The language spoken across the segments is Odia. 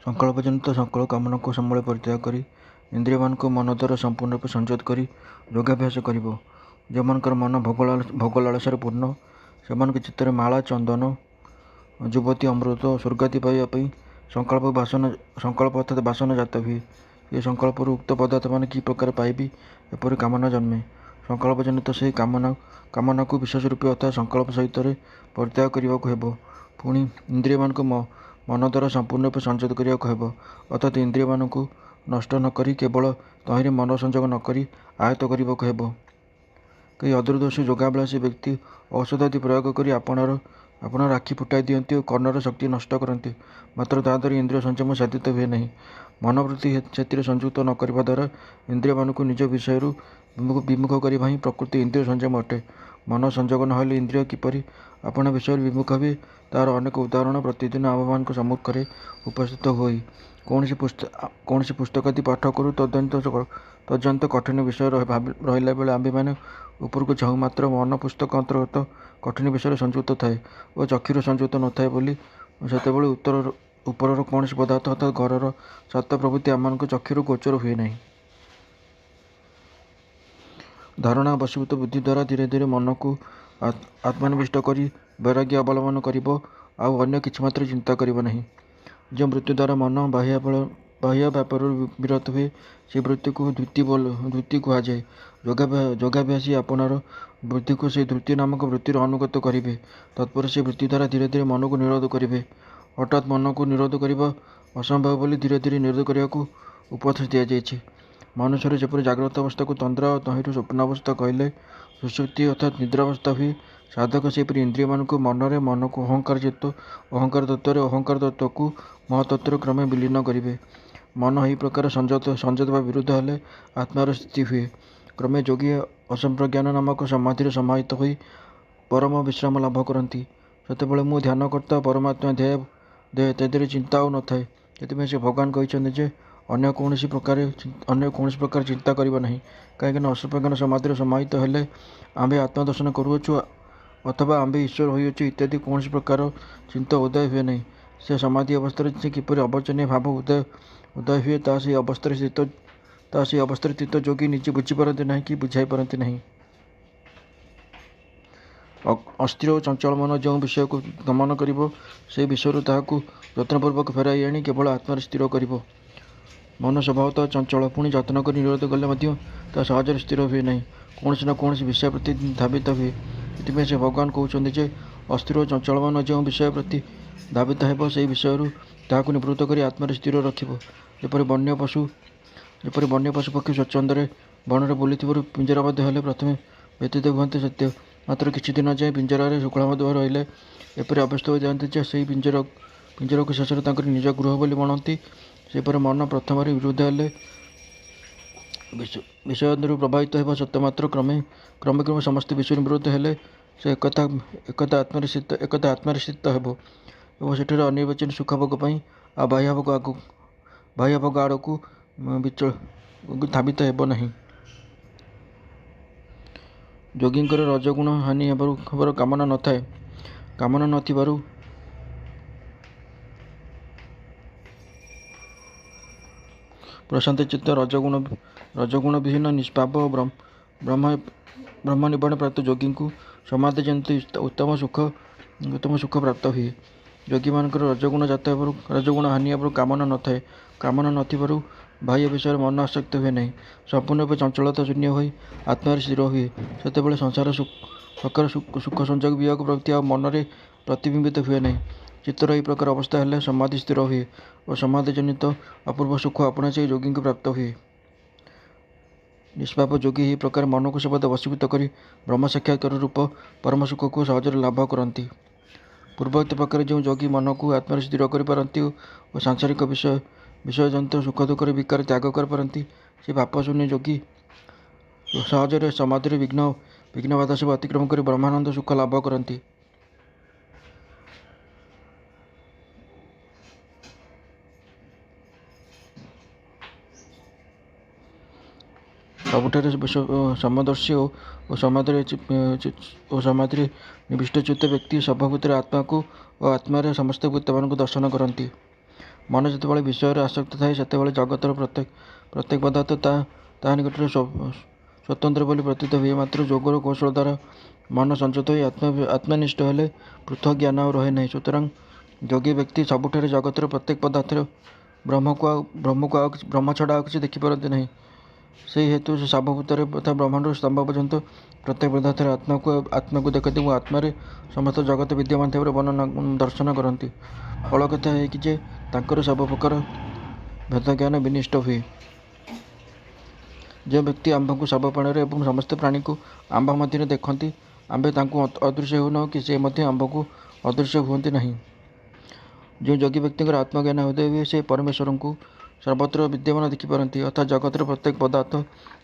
ସଂକଳ୍ପଜନିତ ସକଳ କାମନାକୁ ସମ୍ବଳେ ପରିତ୍ୟାଗ କରି ଇନ୍ଦ୍ରିୟମାନଙ୍କୁ ମନ ଦ୍ୱାରା ସମ୍ପୂର୍ଣ୍ଣ ରୂପେ ସଂଯତ କରି ଯୋଗାଭ୍ୟାସ କରିବ। ଯେଉଁମାନଙ୍କର ମନ ଭୋଗ ଲାଳସାରେ ପୂର୍ଣ୍ଣ, ସେମାନଙ୍କ ଚିତ୍ତରେ ମାଳା, ଚନ୍ଦନ, ଯୁବତୀ, ଅମୃତ, ସ୍ୱର୍ଗାଦି ପାଇବା ପାଇଁ ସଂକଳ୍ପ ଅର୍ଥାତ୍ ବାସନା ଜାତ ହୁଏ। ଏ ସଂକଳ୍ପରୁ ଉକ୍ତ ପଦାର୍ଥମାନେ କି ପ୍ରକାର ପାଇବି, ଏପରି କାମନା ଜନ୍ମେ। ସଂକଳ୍ପଜନିତ ସେହି କାମନାକୁ ବିଶେଷ ରୂପେ ଅର୍ଥାତ୍ ସଂକଳ୍ପ ସହିତରେ ପରିତ୍ୟାଗ କରିବାକୁ ହେବ। ପୁଣି ଇନ୍ଦ୍ରିୟମାନଙ୍କୁ ମନ ଦ୍ୱାରା ସମ୍ପୂର୍ଣ୍ଣ ରୂପେ ସଂଯତ କରିବାକୁ ହେବ, ଅର୍ଥାତ୍ ଇନ୍ଦ୍ରିୟମାନଙ୍କୁ ନଷ୍ଟ ନ କରି କେବଳ ତହିଁରେ ମନ ସଂଯୋଗ ନ କରି ଆୟତ୍ତ କରିବାକୁ ହେବ। କେହି ଅଦୂରଦର୍ଶୀ ଯୋଗାଭିଳାଷୀ ବ୍ୟକ୍ତି ଔଷଧ ଆଦି ପ୍ରୟୋଗ କରି ଆପଣାର ଆଖି ଫୁଟାଇ ଦିଅନ୍ତି ଓ କର୍ଣ୍ଣର ଶକ୍ତି ନଷ୍ଟ କରନ୍ତି, ମାତ୍ର ତାହାଦ୍ୱାରା ଇନ୍ଦ୍ରିୟ ସଂଯମ ସାଧିତ ହୁଏ ନାହିଁ। ମନୋବୃତ୍ତି ସେଥିରେ ସଂଯୁକ୍ତ ନ କରିବା ଦ୍ୱାରା ଇନ୍ଦ୍ରିୟମାନଙ୍କୁ ନିଜ ବିଷୟରୁ ବିମୁଖ କରିବା ହିଁ ପ୍ରକୃତ ଇନ୍ଦ୍ରିୟ ସଂଯମ ଅଟେ। ମନ ସଂଯୋଗ ନ ହେଲେ ଇନ୍ଦ୍ରିୟ କିପରି ଆପଣା ବିଷୟରୁ ବିମୁଖ ହେବେ, ତାହାର ଅନେକ ଉଦାହରଣ ପ୍ରତିଦିନ ଆମ୍ଭମାନଙ୍କ ସମ୍ମୁଖରେ ଉପସ୍ଥିତ ହୋଇ। କୌଣସି ପୁସ୍ତକାଦି ପାଠ କରୁ ତଦନ୍ତ କଠିନ ବିଷୟ ରହିଲା ବେଳେ ଆମ୍ଭେମାନେ ଉପରକୁ ଚାହୁଁ, ମାତ୍ର ମନ ପୁସ୍ତକ ଅନ୍ତର୍ଗତ କଠିନ ବିଷୟରେ ସଂଯୁକ୍ତ ଥାଏ ଓ ଚକ୍ଷୁରେ ସଂଯୁକ୍ତ ନଥାଏ ବୋଲି ସେତେବେଳେ ଉପରର କୌଣସି ପଦାର୍ଥ ଅର୍ଥାତ୍ ଘରର ଛାତ ପ୍ରଭୃତି ଆମମାନଙ୍କ ଚକ୍ଷୁରୁ ଗୋଚର ହୁଏ ନାହିଁ। ଧାରଣା ବଶୀଭୂତ ବୁଦ୍ଧି ଦ୍ୱାରା ଧୀରେ ଧୀରେ ମନକୁ ଆତ୍ମନିବିଷ୍ଟ କରି ବୈରାଗ୍ୟ ଅବଲମ୍ବନ କରିବ, ଆଉ ଅନ୍ୟ କିଛି ମାତ୍ର ଚିନ୍ତା କରିବ ନାହିଁ। ଯେଉଁ ବୃତ୍ତି ଦ୍ୱାରା ମନ ବାହ୍ୟ ବ୍ୟାପାରରୁ ବିରତ ହୁଏ, ସେହି ବୃତ୍ତିକୁ ଧୃତି କୁହାଯାଏ। ଯୋଗାଭ୍ୟାସୀ ଆପଣାର ବୁଦ୍ଧିକୁ ସେହି ଧୃତି ନାମକ ବୃତ୍ତିରେ ଅନୁଗତ କରିବେ। ତତ୍ପରେ ସେହି ବୃତ୍ତି ଦ୍ୱାରା ଧୀରେ ଧୀରେ ମନକୁ ନିରୋଧ କରିବେ। ହଠାତ୍ ମନକୁ ନିରୋଧ କରିବା ଅସମ୍ଭବ ବୋଲି ଧୀରେ ଧୀରେ ନିରୋଧ କରିବାକୁ ଉପଦେଶ ଦିଆଯାଇଛି। ମନୁଷ୍ୟର ଯେପରି ଜାଗ୍ରତ ଅବସ୍ଥାକୁ ତନ୍ଦ୍ରା ଓ ତହିଁରୁ ସ୍ୱପ୍ନାବସ୍ଥା କହିଲେ ସୁଷୁପ୍ତି ଅର୍ଥାତ୍ ନିଦ୍ରାବସ୍ଥା ହୁଏ, ସାଧକ ସେହିପରି ଇନ୍ଦ୍ରିୟମାନଙ୍କୁ ମନକୁ ଅହଙ୍କାର ତତ୍ତ୍ୱରେ, ଅହଙ୍କାର ତତ୍ତ୍ୱକୁ ମହତ୍ତତ୍ତ୍ୱରେ କ୍ରମେ ବିଲୀନ କରିବେ। ମନ ଏହି ପ୍ରକାର ସଂଯତ ବା ବିରୁଦ୍ଧ ହେଲେ ଆତ୍ମାର ସ୍ଥିତି ହୁଏ। କ୍ରମେ ଯୋଗୀ ଅସଂପ୍ରଜ୍ଞାନ ନାମକ ସମାଧିରେ ସମାହିତ ହୋଇ ପରମ ବିଶ୍ରାମ ଲାଭ କରନ୍ତି। ସେତେବେଳେ ମୁଁ ଧ୍ୟାନକର୍ତ୍ତା ପରମାତ୍ମା ଧ୍ୟେୟ, ତେଥିରେ ଚିନ୍ତା ଆଉ ନଥାଏ। ସେଥିପାଇଁ ସେ ଭଗବାନ କହିଛନ୍ତି ଯେ ଅନ୍ୟ କୌଣସି ପ୍ରକାର ଚିନ୍ତା କରିବା ନାହିଁ, କାହିଁକିନା ଅସଂପ୍ରଜ୍ଞାନ ସମାଧିରେ ସମାହିତ ହେଲେ ଆମ୍ଭେ ଆତ୍ମଦର୍ଶନ କରୁଅଛୁ ଅଥବା ଆମ୍ଭେ ଈଶ୍ୱର ହୋଇଅଛୁ ଇତ୍ୟାଦି କୌଣସି ପ୍ରକାର ଚିନ୍ତା ଉଦୟ ହୁଏ ନାହିଁ। ସେ ସମାଧି ଅବସ୍ଥାରେ ଯେ କିପରି ଅବର୍ଜନୀୟ ଭାବ ଉଦୟ ହୁଏ, ତାହା ସେହି ଅବସ୍ଥାରେ ସ୍ଥିତ ଯୋଗୀ ନିଜେ ବୁଝିପାରନ୍ତି ନାହିଁ କି ବୁଝାଇ ପାରନ୍ତି ନାହିଁ। ଅସ୍ଥିର ଓ ଚଞ୍ଚଳ ମନ ଯେଉଁ ବିଷୟକୁ ଗମନ କରିବ, ସେହି ବିଷୟରୁ ତାହାକୁ ଯତ୍ନପୂର୍ବକ ଫେରାଇ ଆଣି କେବଳ ଆତ୍ମାରେ ସ୍ଥିର କରିବ। ମନ ସ୍ୱଭାବତଃ ଚଞ୍ଚଳ, ପୁଣି ଯତ୍ନ କରି ନିରୋଧ କଲେ ମଧ୍ୟ ତାହା ସହଜରେ ସ୍ଥିର ହୁଏ ନାହିଁ, କୌଣସି ନା କୌଣସି ବିଷୟ ପ୍ରତି ଧାବିତ ହୁଏ। ସେଥିପାଇଁ ସେ ଭଗବାନ କହୁଛନ୍ତି ଯେ ଅସ୍ଥିର ଓ ଚଞ୍ଚଳ ମନ ଯେଉଁ ବିଷୟ ପ୍ରତି ଧାବିତ ହେବ, ସେହି ବିଷୟରୁ ତାହାକୁ ନିବୃତ୍ତ କରି ଆତ୍ମାରେ ସ୍ଥିର ରଖିବ। ଯେପରି ବନ୍ୟ ପଶୁ ପକ୍ଷୀ ସ୍ୱଚ୍ଛନ୍ଦରେ ବଣରେ ବୁଲୁଥିବାରୁ ପିଞ୍ଜରାବଦ୍ଧ ହେଲେ ପ୍ରଥମେ ବ୍ୟଥିତ ହୁଅନ୍ତି ସତ୍ୟ, ମାତ୍ର କିଛି ଦିନ ଯାଏ ପିଞ୍ଜରାରେ ଶୃଙ୍ଖଳାବଦ୍ଧ ରହିଲେ ଏପରି ଅଭ୍ୟସ୍ତ ହୋଇଯାଆନ୍ତି ଯେ ସେହି ପିଞ୍ଜରାକୁ ଶେଷରେ ତାଙ୍କର ନିଜ ଗୃହ ବୋଲି ମଣନ୍ତି। ସେପରି ମନ ପ୍ରଥମରେ ବିରୁଦ୍ଧ ହେଲେ ବିଷୟରୁ ପ୍ରଭାବିତ ହେବା ସତ୍ୟ, ମାତ୍ର କ୍ରମେ ସମସ୍ତ ବିଷୟ ନିବୃତ୍ତ ହେଲେ ସେ ଏକଦା ଆତ୍ମାରେ ସ୍ଥିତ ହେବ ଏବଂ ସେଠାରେ ଅନିର୍ବାଚନୀୟ ସୁଖ ଭୋଗ ପାଇଁ ଆଉ ବାହ୍ୟଭୋଗ ଆଡ଼କୁ ଧାବିତ ହେବ ନାହିଁ। ଯୋଗୀଙ୍କର ରଜଗୁଣ ହାନି ହେବାର କାମନା ନଥାଏ। କାମନା ନଥିବାରୁ ପ୍ରଶାନ୍ତ ଚିତ୍ତ ରଜଗୁଣ ବିହୀନ ନିଷ୍ପାପ ବ୍ରହ୍ମ ନିବାରଣ ପ୍ରାପ୍ତ ଯୋଗୀଙ୍କୁ ସମାଧି ଜନିତ ଉତ୍ତମ ସୁଖ ପ୍ରାପ୍ତ ହୁଏ। ଯୋଗୀମାନଙ୍କର ରଜଗୁଣ ହାନି ହେବାରୁ କାମନା ନଥାଏ। କାମନା ନଥିବାରୁ ବାହ୍ୟ ବିଷୟରେ ମନ ଆସକ୍ତ ହୁଏ ନାହିଁ। ସମ୍ପୂର୍ଣ୍ଣ ରୂପେ ଚଞ୍ଚଳତା ଶୂନ୍ୟ ହୋଇ ଆତ୍ମାରେ ସ୍ଥିର ହୁଏ। ସେତେବେଳେ ସଂସାର ସୁଖ ସଂଯୋଗ ବିୟୋଗ ପ୍ରଭୃତି ଆଉ ମନରେ ପ୍ରତିବିମ୍ବିତ ହୁଏ ନାହିଁ। ଚିତ୍ତର ଏହି ପ୍ରକାର ଅବସ୍ଥା ହେଲେ ସମାଧି ସ୍ଥିର ହୁଏ ଓ ସମାଧି ଜନିତ ଅପୂର୍ବ ସୁଖ ଆପଣାଛାଏଁ ଯୋଗୀଙ୍କୁ ପ୍ରାପ୍ତ ହୁଏ। ନିଷ୍ପାପ ଯୋଗୀ ଏହି ପ୍ରକାର ମନକୁ ସର୍ବଦା ବଶୀଭୂତ କରି ବ୍ରହ୍ମ ସାକ୍ଷାତ୍କାର ରୂପ ପରମ ସୁଖକୁ ସହଜରେ ଲାଭ କରନ୍ତି। ପୂର୍ବୋକ୍ତ ପ୍ରକାର ଯେଉଁ ଯୋଗୀ ମନକୁ ଆତ୍ମାରେ ସ୍ଥିର କରିପାରନ୍ତି ଓ ସାଂସାରିକ ବିଷୟଜନିତ ସୁଖ ଦୁଃଖର ବିକାର ତ୍ୟାଗ କରିପାରନ୍ତି, ସେ ପାପଶୂନ୍ୟ ଯୋଗୀ ସହଜରେ ସମାଧିରେ ବିଘ୍ନ ବାଧା ସବୁ ଅତିକ୍ରମ କରି ବ୍ରହ୍ମାନନ୍ଦ ସୁଖ ଲାଭ କରନ୍ତି। ସବୁଠାରେ ସମଦର୍ଶୀ ଓ ସମାଧିରେ ନିବିଷ୍ଟ ଚିତ୍ତ ବ୍ୟକ୍ତି ସର୍ବଭୂତରେ ଆତ୍ମାକୁ ଓ ଆତ୍ମାରେ ସମସ୍ତ ଭୂତମାନଙ୍କୁ ଦର୍ଶନ କରନ୍ତି। मन जितेबाला विषय आसक्त थाए सेतेबाला जगतर प्रत्येक पदार्थ ता निकट स्वतंत्र बोली प्रतीत हुए। मात्र योगर कौशल द्वारा मन संचत हो आत्मनिष्ठ हेले पृथक ज्ञान और रहे नहीं। सुतरां योगी व्यक्ति सबुठारे जगतर प्रत्येक पदार्थ ब्रह्म छड़ा आ किसी देखिपारती नहीं। से हेतु से सार्वभूतर तथा ब्रह्मांड स्तंभ पर्यंत प्रत्येक पदार्थ आत्मा को देखते और आत्मारे समस्त जगत विद्यमान थे दर्शन करती। फल कथा है कि तांकर सब प्रकार भेद ज्ञान विनिष्ट हुए। जो व्यक्ति आंब को सब प्राणी और समस्त प्राणी को आंब मध्य देखती आंबे अदृश्य हो न कि से आंब को अदृश्य हुए नहीं। जो योगी व्यक्ति आत्मज्ञान उदय हुए से परमेश्वर को सर्वत्र विद्यमान देखिपारती अर्थात जगतर प्रत्येक पदार्थ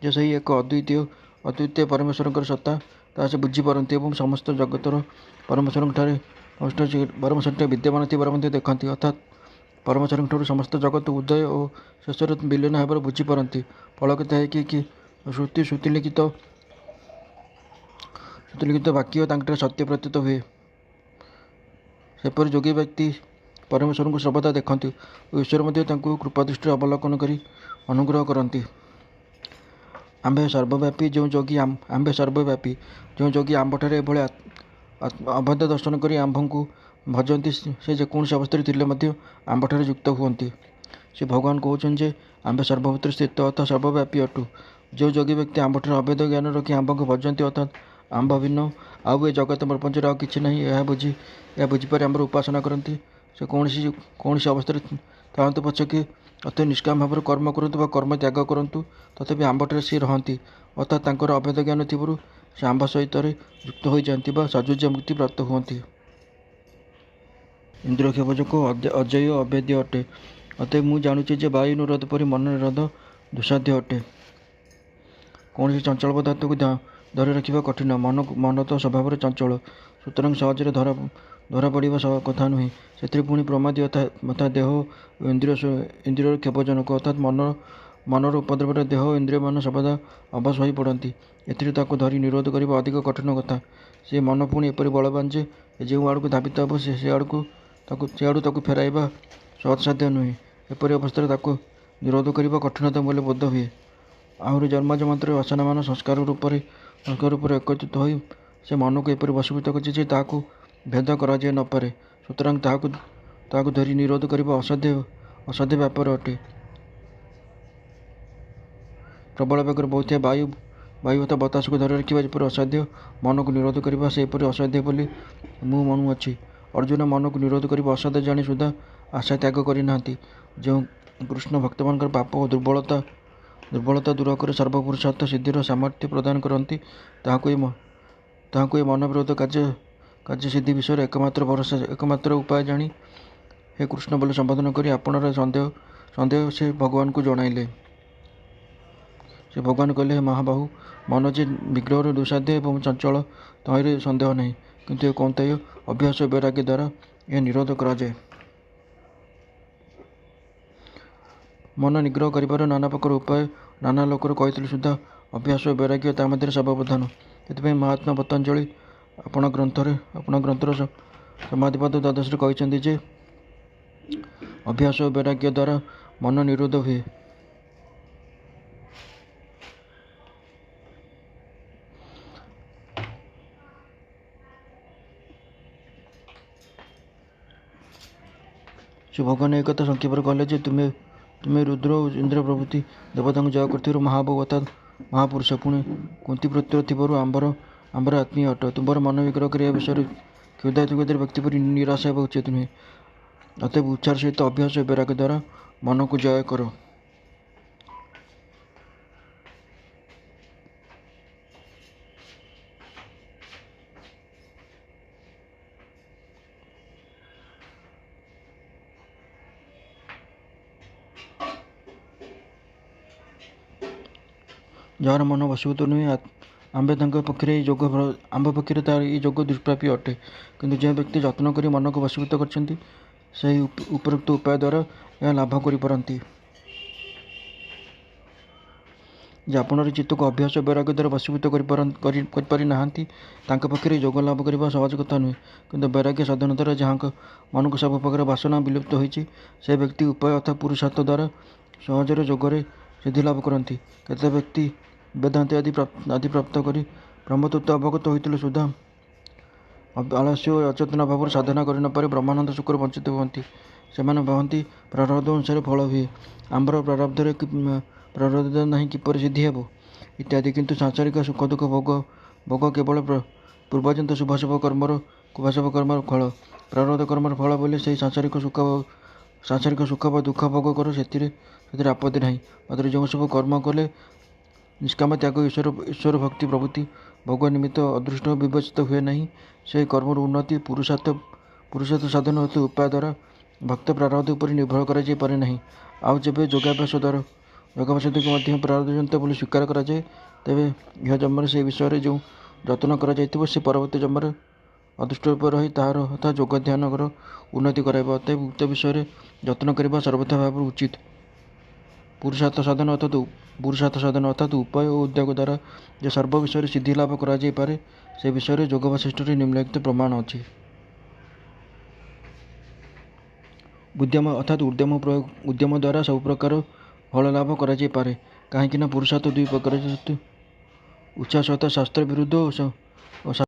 जो सही एक अद्वितीय परमेश्वर सत्ता ता से बुझीपारती और समस्त जगतर परमेश्वर विद्यमान थी देखती अर्थात परमेश्वर समस्त जगत उदय और शेष विलीन होकर बुझीपारती। फल कथा है कि श्रुतिलिखित वाक्य सत्य प्रतीत हुए। सेपरि योगी व्यक्ति परमेश्वर को सर्वदा देखती और ईश्वर कृपादृष्टि अवलोकन कर अनुग्रह करती। आंबे सर्वव्यापी जो योगी आंबठारे एभली अभेद दर्शन कर आंब को भजती से जेकोसी अवस्था आंबठारे युक्त हुए। से भगवान कहते आंबे सर्वभूत स्थित अर्थात सर्वव्यापी अटू। जो योगी व्यक्ति आंबठारे अभेद ज्ञान रखी आंब को भजती अर्थात आंब भिन्न आउ ए जगत प्रपंच कि नहीं यह बुझीपार आंबर उपासना करती। से कौन अवस्था था पछके अति निष्काम भाव कर्म करूँ कर्म त्याग करूँ तथापि आंबठारे सी रहती अर्थात तांकर अभेद ज्ञान थी से आंब सहित युक्त हो जाती साजुज्य मुक्ति प्राप्त हुए। इंद्रिय क्षोभजक अजय अभेद्य अटे अतएव मु जानुची वायु निरोध परि मन निरोध दुसाध्य अटे। कौन चंचल पदार्थ को धरी रखा कठिन मन तो स्वभाव चंचल सुतरां सहजरे धरा पड़ा कथा नुहे। से पुणी प्रमादी अर्थात देह इंद्रिय क्षोभजनक अर्थात मनर उपद्रव देह इंद्रिय मान सर्वदा अवश हो पड़ती। एको धरी निरोध करने अधिक कठिन कथा। से मन पुणी एपरि बलवान जो आड़ को धावित हे से आड़ फेराइबा सहजसाध्य नुहे। एपरि अवस्था निरोध करने कठिनता बोले बोध हुए। आहरी जन्म मात्र वासना मान संस्कार रूप एकत्रित हो से मन को एपरि वशीभूत कर भेद करा न पारे। सुतरां ताकू धरी निरोध करने असाध्य व्यापार अटे। प्रबल बेगर बहुत वायु अथवा बतास को धरी रखा जपर असाध्य मन को निरोध करने से असाध्य बोली मु मनुअछि। अर्जुन मन को निरोध करने असाध्य जानी सुधा आशा त्याग करना। जो कृष्ण भक्त मान पाप और दुर्बलता दूर कर सर्वपुरुषार्थ सिद्धिर सामर्थ्य प्रदान करती मन विरोध कार्य सिद्धि विषय एकमात्र उपाय जानी हे कृष्ण बोले संबोधन कर आपणर संदेह से भगवान को जणाइले। से भगवान कहले हे महाबाहु मन जे विग्रह दुसाध्य और चंचल तहिरे संदेह नहीं किंतु कौंतेय अभ्यास वैराग्य द्वारा यह निरोध कराए। मन निग्रह कर नाना प्रकार उपाय नाना लोकर कही सुधा अभ्यास वैराग्य ता मध्य सर्वप्रधान। से महात्मा पतंजलि आपण ग्रंथर समाधिपद द्वादश कहते अभ्यास वैराग्य द्वारा मन निरोध हुए। से भगवान एक संक्षेप कहले तुम्हें रुद्र इंद्र प्रभृति देवता को जय कर महाबहु अर्थात महापुरुष पुणी कुंती पुत्र थी आंबर आत्मीय अट। तुम्हार मन विग्रह कर विषय क्षुद्र व्यक्ति पर निराशा उचित नुहे। अतएव उच्चार सहित अभ्यास वैराग्य द्वारा मन को जय करो। जार मन वशीभूत नुहे आंबे पक्षे आंब पक्षे तार योग दुष्प्राप्य अटे। किंतु जो व्यक्ति जत्न कर मन को वशीभूत करछन्ति से उपरोक्त उपाय द्वारा यह लाभ कर पारती। ଯେ ଆପଣାର ଚିତ୍ତକୁ ଅଭ୍ୟାସ ବୈରାଗ୍ୟ ଦ୍ୱାରା ବଶୀଭୂତ କରିପାରି ନାହାନ୍ତି, ତାଙ୍କ ପକ୍ଷରେ ଯୋଗ ଲାଭ କରିବା ସହଜ କଥା ନୁହେଁ। କିନ୍ତୁ ବୈରାଗ୍ୟ ସାଧନ ଦ୍ୱାରା ଯାହାଙ୍କ ମନକୁ ସବୁ ପ୍ରକାର ବାସନା ବିଲୁପ୍ତ ହୋଇଛି, ସେ ବ୍ୟକ୍ତି ଉପାୟ ଅର୍ଥାତ୍ ପୁରୁଷାର୍ଥ ଦ୍ୱାରା ସହଜରେ ଯୋଗରେ ସିଦ୍ଧି ଲାଭ କରନ୍ତି। କେତେ ବ୍ୟକ୍ତି ବେଦାନ୍ତ ଆଦି ପ୍ରାପ୍ତ କରି ବ୍ରହ୍ମତତ୍ତ୍ୱ ଅବଗତ ହୋଇଥିଲେ ସୁଦ୍ଧା ଆଳସ୍ୟ ଓ ଅଚେତନ ଭାବରୁ ସାଧନା କରି ନ ପାରି ବ୍ରହ୍ମାନନ୍ଦ ସୁଖରୁ ବଞ୍ଚିତ ହୁଅନ୍ତି। ସେମାନେ ଭାବନ୍ତି, ପ୍ରାରବ୍ଧ ଅନୁସାରେ ଫଳ ହୁଏ, ଆମ୍ଭର ପ୍ରାରବ୍ଧ ନାହିଁ, କିପରି ସିଦ୍ଧି ହେବ ଇତ୍ୟାଦି। କିନ୍ତୁ ସାଂସାରିକ ସୁଖ ଦୁଃଖ ଭୋଗ କେବଳ ପୂର୍ବାର୍ଜିତ ଶୁଭାଶୁଭ କର୍ମର ଫଳ। ପ୍ରାରବ୍ଧ କର୍ମର ଫଳ ବୋଲି ସେହି ସାଂସାରିକ ସୁଖ ବା ଦୁଃଖ ଭୋଗ କର, ସେଥିରେ ଆପତ୍ତି ନାହିଁ। ମାତ୍ର ଯେଉଁ ସବୁ କର୍ମ କଲେ ନିଷ୍କାମ ତ୍ୟାଗ, ଈଶ୍ୱର ଭକ୍ତି ପ୍ରଭୃତି ଭୋଗ ନିମିତ୍ତ ଅଦୃଷ୍ଟ ବିବେଚିତ ହୁଏ ନାହିଁ, ସେହି କର୍ମର ଉନ୍ନତି ପୁରୁଷାର୍ଥ ସାଧନ ହେତୁ ଉପାୟ ଦ୍ୱାରା ଭକ୍ତ ପ୍ରାରବ୍ଧ ଉପରେ ନିର୍ଭର କରାଯାଇ ପାରେ ନାହିଁ। ଆଉ ଯେବେ ଯୋଗାଭ୍ୟାସଟିକୁ ମଧ୍ୟ ପ୍ରାରବ୍ଧଜନିତ ବୋଲି ସ୍ୱୀକାର କରାଯାଏ, ତେବେ ଇହ ଜନ୍ମରେ ସେହି ବିଷୟରେ ଯେଉଁ ଯତ୍ନ କରାଯାଇଥିବ, ସେ ପରବର୍ତ୍ତୀ ଜନ୍ମରେ ଅଦୃଷ୍ଟ ରୂପେ ରହି ତାହାର ଅର୍ଥାତ୍ ଯୋଗ ଧ୍ୟାନର ଉନ୍ନତି କରାଇବ। ଅତଏବ ଉକ୍ତ ବିଷୟରେ ଯତ୍ନ କରିବା ସର୍ବଥା ଭାବରେ ଉଚିତ। ପୁରୁଷାର୍ଥ ସାଧନ ଅର୍ଥାତ୍ ଉପାୟ ଓ ଉଦ୍ୟୋଗ ଦ୍ୱାରା ଯେ ସର୍ବ ବିଷୟରେ ସିଦ୍ଧି ଲାଭ କରାଯାଇପାରେ, ସେ ବିଷୟରେ ଯୋଗ ବାସିଷ୍ଠରେ ନିମ୍ନଲିଖିତ ପ୍ରମାଣ ଅଛି। ଉଦ୍ୟମ ଅର୍ଥାତ୍ ଉଦ୍ୟମ ଦ୍ୱାରା ସବୁ ପ୍ରକାର ଫଳ ଲାଭ କରାଯାଇପାରେ। କାହିଁକି ନା ପୁରୁଷାର୍ଥ ଦୁଇ ପ୍ରକାର, ଉଚ୍ଛ୍ୱାସ ଅର୍ଥାତ୍ ଶାସ୍ତ୍ର ବିରୁଦ୍ଧ ଓ